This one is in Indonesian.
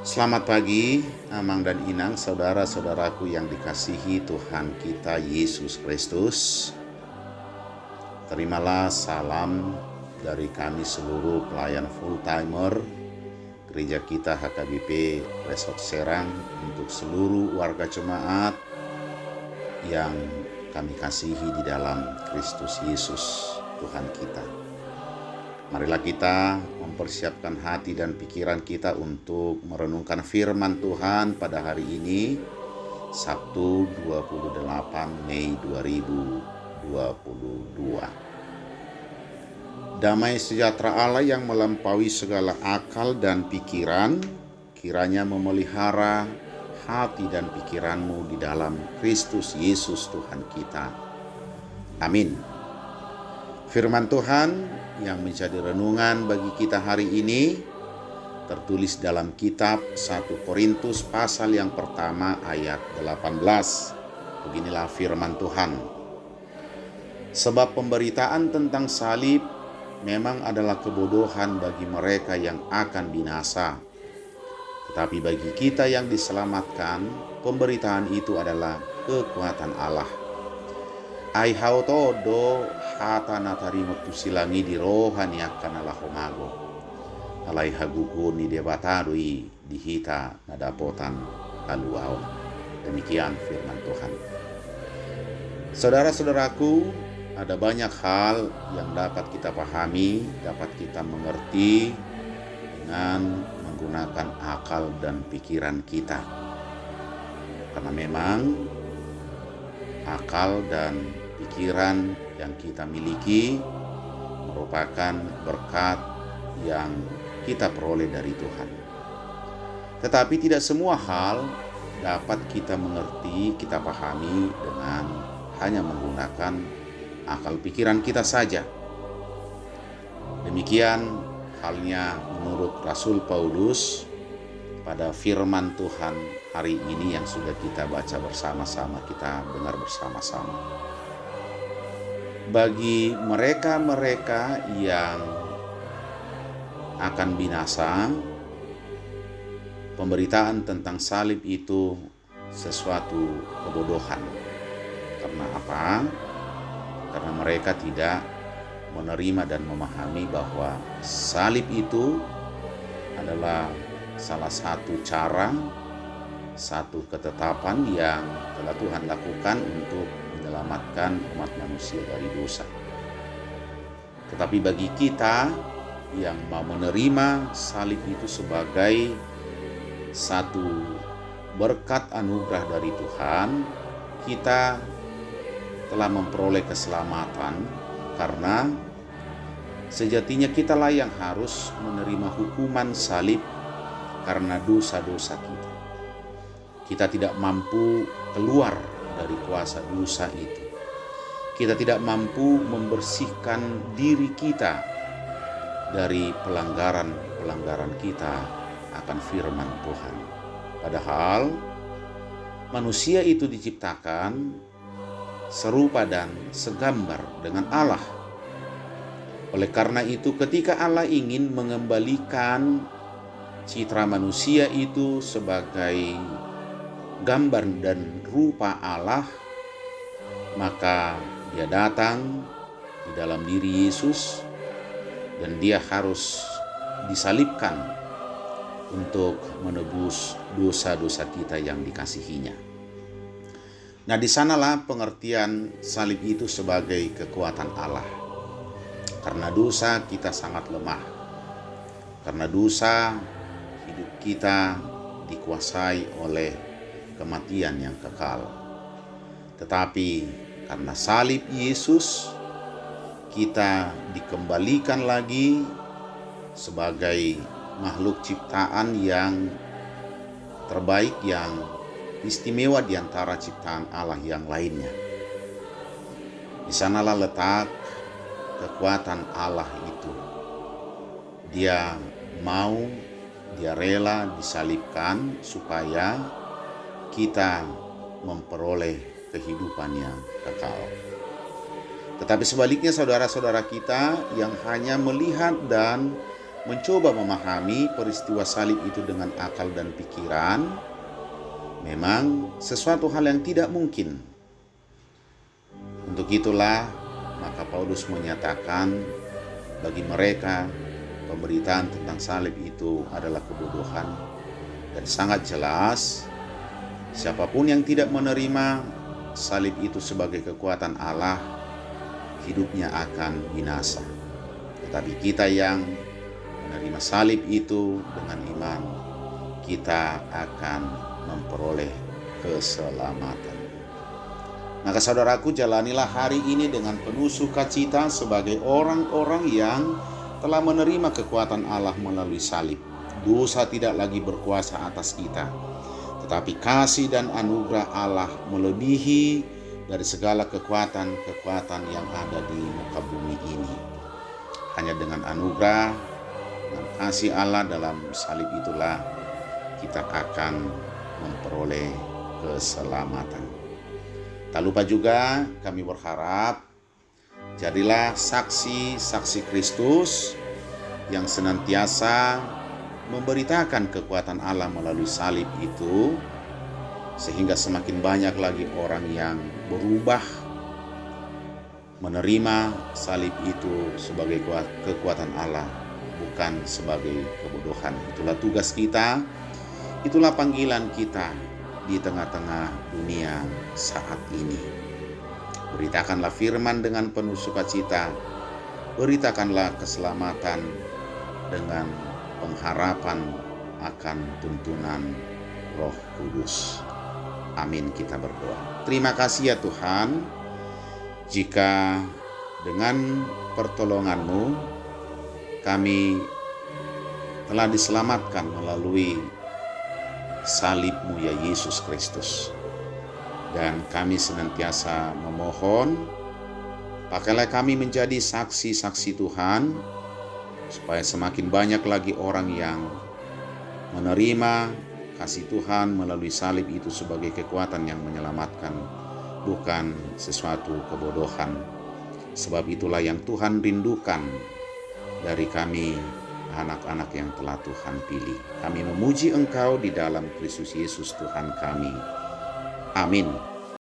Selamat pagi, Amang dan Inang, saudara-saudaraku yang dikasihi Tuhan kita Yesus Kristus. Terimalah salam dari kami seluruh pelayan full-timer gereja kita HKBP Resort Serang untuk seluruh warga jemaat yang kami kasihi di dalam Kristus Yesus Tuhan kita. Marilah kita mempersiapkan hati dan pikiran kita untuk merenungkan firman Tuhan pada hari ini, Sabtu 28 Mei 2022. Damai sejahtera Allah yang melampaui segala akal dan pikiran, kiranya memelihara hati dan pikiranmu di dalam Kristus Yesus Tuhan kita. Amin. Firman Tuhan yang menjadi renungan bagi kita hari ini tertulis dalam kitab 1 Korintus pasal yang pertama ayat 18. Beginilah firman Tuhan. Sebab pemberitaan tentang salib memang adalah kebodohan bagi mereka yang akan binasa. Tetapi bagi kita yang diselamatkan, pemberitaan itu adalah kekuatan Allah. Ai hauto do hata natarimo tusilangi di rohani akan alahomago. Alai haguku ni debatarui dihita nadapotan aluau. Demikian firman Tuhan. Saudara-saudaraku, ada banyak hal yang dapat kita pahami, dapat kita mengerti dengan menggunakan akal dan pikiran kita. Karena memang akal dan pikiran yang kita miliki merupakan berkat yang kita peroleh dari Tuhan. Tetapi tidak semua hal dapat kita mengerti, kita pahami dengan hanya menggunakan akal pikiran kita saja. Demikian halnya menurut Rasul Paulus pada firman Tuhan hari ini yang sudah kita baca bersama-sama, kita dengar bersama-sama. Bagi mereka-mereka yang akan binasa, pemberitaan tentang salib itu sesuatu kebodohan. Karena apa? Karena mereka tidak menerima dan memahami bahwa salib itu adalah salah satu cara, satu ketetapan yang telah Tuhan lakukan untuk menyelamatkan umat manusia dari dosa. Tetapi bagi kita yang mau menerima salib itu sebagai satu berkat anugerah dari Tuhan, kita telah memperoleh keselamatan karena sejatinya kitalah yang harus menerima hukuman salib karena dosa-dosa kita. Kita tidak mampu keluar dari kuasa dosa itu. Kita tidak mampu membersihkan diri kita dari pelanggaran-pelanggaran kita akan firman Tuhan. Padahal manusia itu diciptakan serupa dan segambar dengan Allah. Oleh karena itu, ketika Allah ingin mengembalikan citra manusia itu sebagai gambar dan rupa Allah, maka dia datang di dalam diri Yesus dan dia harus disalibkan untuk menebus dosa-dosa kita yang dikasihinya. Nah, di sanalah pengertian salib itu sebagai kekuatan Allah. Karena dosa kita sangat lemah. Karena dosa hidup kita dikuasai oleh kematian yang kekal. Tetapi karena salib Yesus, kita dikembalikan lagi sebagai makhluk ciptaan yang terbaik, yang istimewa di antara ciptaan Allah yang lainnya. Di sanalah letak kekuatan Allah itu. Dia mau, dia rela disalibkan supaya kita memperoleh kehidupan yang kekal. Tetapi sebaliknya saudara-saudara kita yang hanya melihat dan mencoba memahami peristiwa salib itu dengan akal dan pikiran, memang sesuatu hal yang tidak mungkin. Untuk itulah, maka Paulus menyatakan bagi mereka pemberitaan tentang salib itu adalah kebodohan, dan sangat jelas siapapun yang tidak menerima salib itu sebagai kekuatan Allah, hidupnya akan binasa. Tetapi kita yang menerima salib itu dengan iman, kita akan memperoleh keselamatan. Maka saudaraku, jalanilah hari ini dengan penuh sukacita sebagai orang-orang yang telah menerima kekuatan Allah melalui salib. Dosa tidak lagi berkuasa atas kita, tetapi kasih dan anugerah Allah melebihi dari segala kekuatan-kekuatan yang ada di muka bumi ini. Hanya dengan anugerah dan kasih Allah dalam salib itulah kita akan memperoleh keselamatan. Tak lupa juga kami berharap jadilah saksi-saksi Kristus yang senantiasa memberitakan kekuatan Allah melalui salib itu, sehingga semakin banyak lagi orang yang berubah menerima salib itu sebagai kekuatan Allah, bukan sebagai kebodohan. Itulah tugas kita, itulah panggilan kita di tengah-tengah dunia saat ini. Beritakanlah firman dengan penuh sukacita, beritakanlah keselamatan dengan pengharapan akan tuntunan Roh Kudus. Amin, kita berdoa. Terima kasih ya Tuhan, jika dengan pertolongan-Mu kami telah diselamatkan melalui salib-Mu ya Yesus Kristus. Dan kami senantiasa memohon, pakailah kami menjadi saksi-saksi Tuhan, supaya semakin banyak lagi orang yang menerima kasih Tuhan melalui salib itu sebagai kekuatan yang menyelamatkan, bukan sesuatu kebodohan. Sebab itulah yang Tuhan rindukan dari kami, anak-anak yang telah Tuhan pilih. Kami memuji Engkau di dalam Kristus Yesus Tuhan kami. Amin.